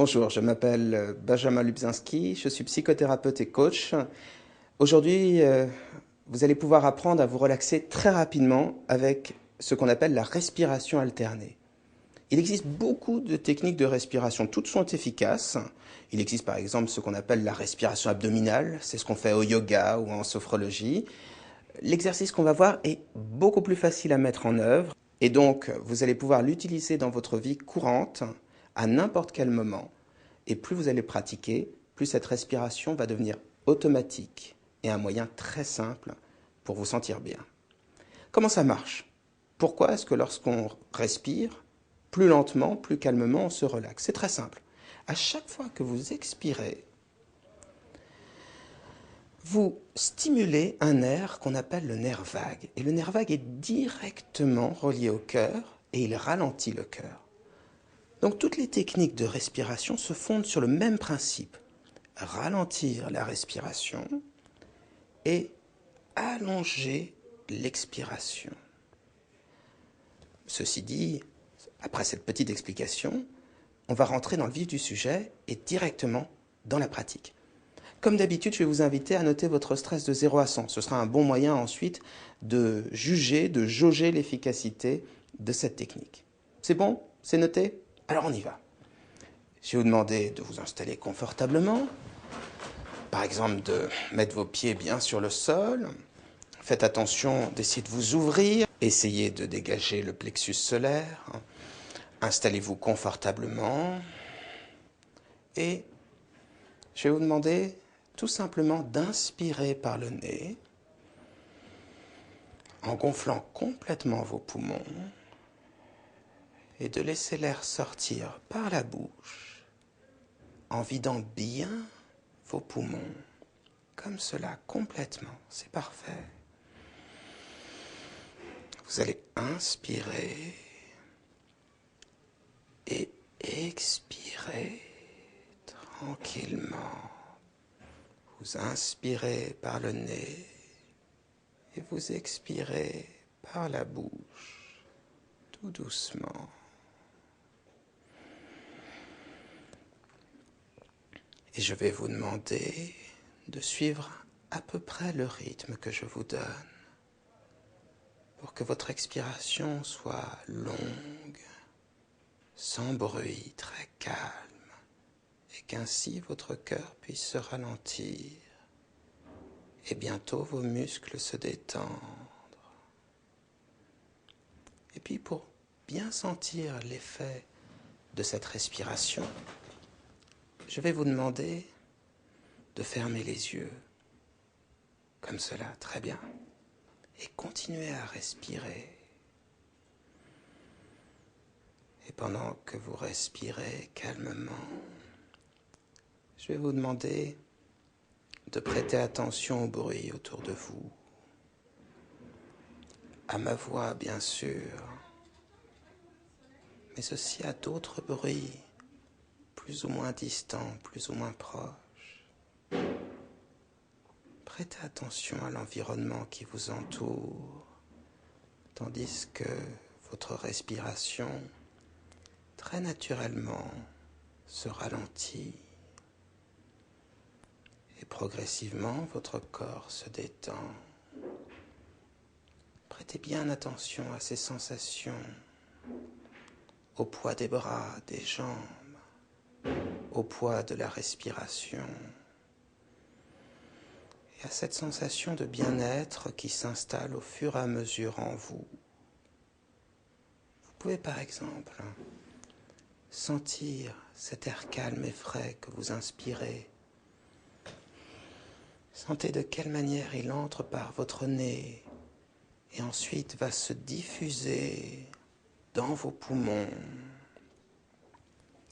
Bonjour, je m'appelle Benjamin Lubzinski, je suis psychothérapeute et coach. Aujourd'hui, vous allez pouvoir apprendre à vous relaxer très rapidement avec ce qu'on appelle la respiration alternée. Il existe beaucoup de techniques de respiration, toutes sont efficaces. Il existe par exemple ce qu'on appelle la respiration abdominale, c'est ce qu'on fait au yoga ou en sophrologie. L'exercice qu'on va voir est beaucoup plus facile à mettre en œuvre et donc vous allez pouvoir l'utiliser dans votre vie courante à n'importe quel moment. Et plus vous allez pratiquer, plus cette respiration va devenir automatique et un moyen très simple pour vous sentir bien. Comment ça marche? Pourquoi est-ce que lorsqu'on respire, plus lentement, plus calmement, on se relaxe? C'est très simple. À chaque fois que vous expirez, vous stimulez un nerf qu'on appelle le nerf vague. Et le nerf vague est directement relié au cœur et il ralentit le cœur. Donc toutes les techniques de respiration se fondent sur le même principe. Ralentir la respiration et allonger l'expiration. Ceci dit, après cette petite explication, on va rentrer dans le vif du sujet et directement dans la pratique. Comme d'habitude, je vais vous inviter à noter votre stress de 0 à 100. Ce sera un bon moyen ensuite de juger, de jauger l'efficacité de cette technique. C'est bon? C'est noté? Alors on y va. Je vais vous demander de vous installer confortablement. Par exemple, de mettre vos pieds bien sur le sol. Faites attention d'essayer de vous ouvrir. Essayez de dégager le plexus solaire. Installez-vous confortablement. Et je vais vous demander tout simplement d'inspirer par le nez en gonflant complètement vos poumons et de laisser l'air sortir par la bouche en vidant bien vos poumons. Comme cela, complètement. C'est parfait. Vous allez inspirer et expirer tranquillement. Vous inspirez par le nez et vous expirez par la bouche, tout doucement. Et je vais vous demander de suivre à peu près le rythme que je vous donne pour que votre expiration soit longue, sans bruit, très calme, et qu'ainsi votre cœur puisse se ralentir et bientôt vos muscles se détendre. Et puis pour bien sentir l'effet de cette respiration, je vais vous demander de fermer les yeux, comme cela, très bien, et continuez à respirer. Et pendant que vous respirez calmement, je vais vous demander de prêter attention au bruit autour de vous, à ma voix bien sûr, mais aussi à d'autres bruits, plus ou moins distants, plus ou moins proches. Prêtez attention à l'environnement qui vous entoure, tandis que votre respiration, très naturellement, se ralentit. Et progressivement, votre corps se détend. Prêtez bien attention à ces sensations, au poids des bras, des jambes, au poids de la respiration, et à cette sensation de bien-être qui s'installe au fur et à mesure en vous. Vous pouvez par exemple sentir cet air calme et frais que vous inspirez. Sentez de quelle manière il entre par votre nez et ensuite va se diffuser dans vos poumons.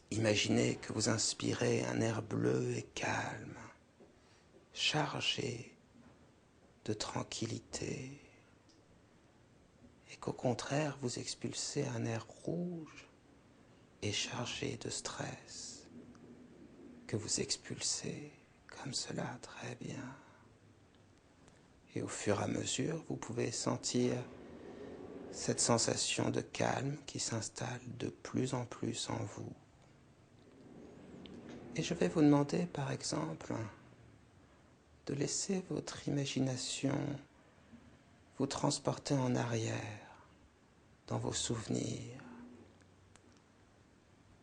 Imaginez que vous inspirez un air bleu et calme, chargé de tranquillité, et qu'au contraire vous expulsez un air rouge et chargé de stress, que vous expulsez comme cela, très bien. Et au fur et à mesure, vous pouvez sentir cette sensation de calme qui s'installe de plus en plus en vous. Et je vais vous demander, par exemple, de laisser votre imagination vous transporter en arrière dans vos souvenirs.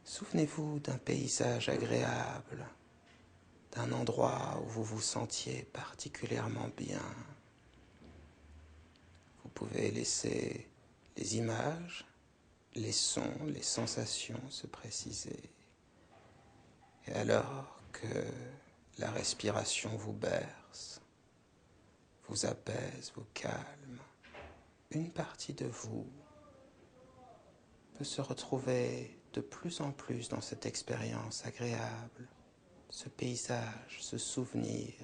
Souvenez-vous d'un paysage agréable, d'un endroit où vous vous sentiez particulièrement bien. Vous pouvez laisser les images, les sons, les sensations se préciser. Et alors que la respiration vous berce, vous apaise, vous calme, une partie de vous peut se retrouver de plus en plus dans cette expérience agréable, ce paysage, ce souvenir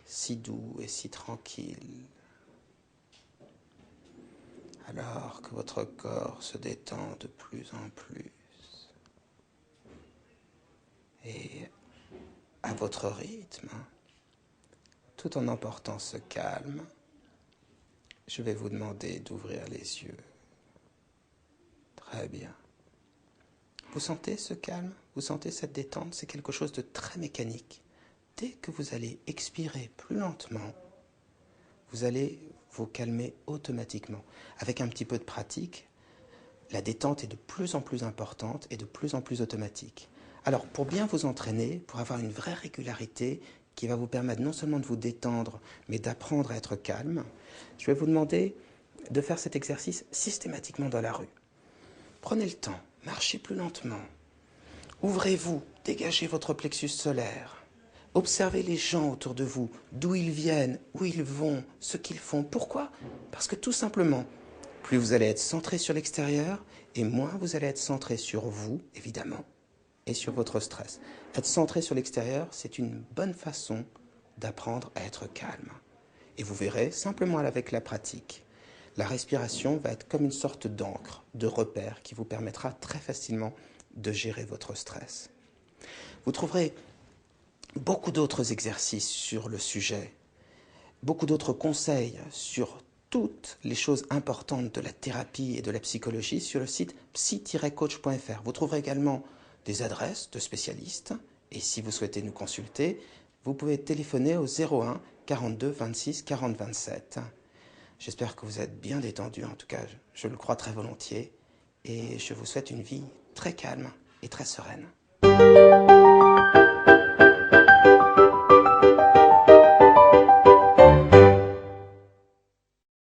si doux et si tranquille. Alors que votre corps se détend de plus en plus. Et à votre rythme, tout en emportant ce calme, je vais vous demander d'ouvrir les yeux. Très bien. Vous sentez ce calme? Vous sentez cette détente? C'est quelque chose de très mécanique. Dès que vous allez expirer plus lentement, vous allez vous calmer automatiquement. Avec un petit peu de pratique, la détente est de plus en plus importante et de plus en plus automatique. Alors, pour bien vous entraîner, pour avoir une vraie régularité qui va vous permettre non seulement de vous détendre, mais d'apprendre à être calme, je vais vous demander de faire cet exercice systématiquement dans la rue. Prenez le temps, marchez plus lentement. Ouvrez-vous, dégagez votre plexus solaire. Observez les gens autour de vous, d'où ils viennent, où ils vont, ce qu'ils font. Pourquoi? Parce que tout simplement, plus vous allez être centré sur l'extérieur, et moins vous allez être centré sur vous, évidemment, et sur votre stress. Être centré sur l'extérieur, c'est une bonne façon d'apprendre à être calme. Et vous verrez, simplement avec la pratique, la respiration va être comme une sorte d'encre, de repère qui vous permettra très facilement de gérer votre stress. Vous trouverez beaucoup d'autres exercices sur le sujet, beaucoup d'autres conseils sur toutes les choses importantes de la thérapie et de la psychologie sur le site psy-coach.fr. Vous trouverez également des adresses de spécialistes et si vous souhaitez nous consulter, vous pouvez téléphoner au 01 42 26 40 27. J'espère que vous êtes bien détendu, en tout cas je le crois très volontiers et je vous souhaite une vie très calme et très sereine.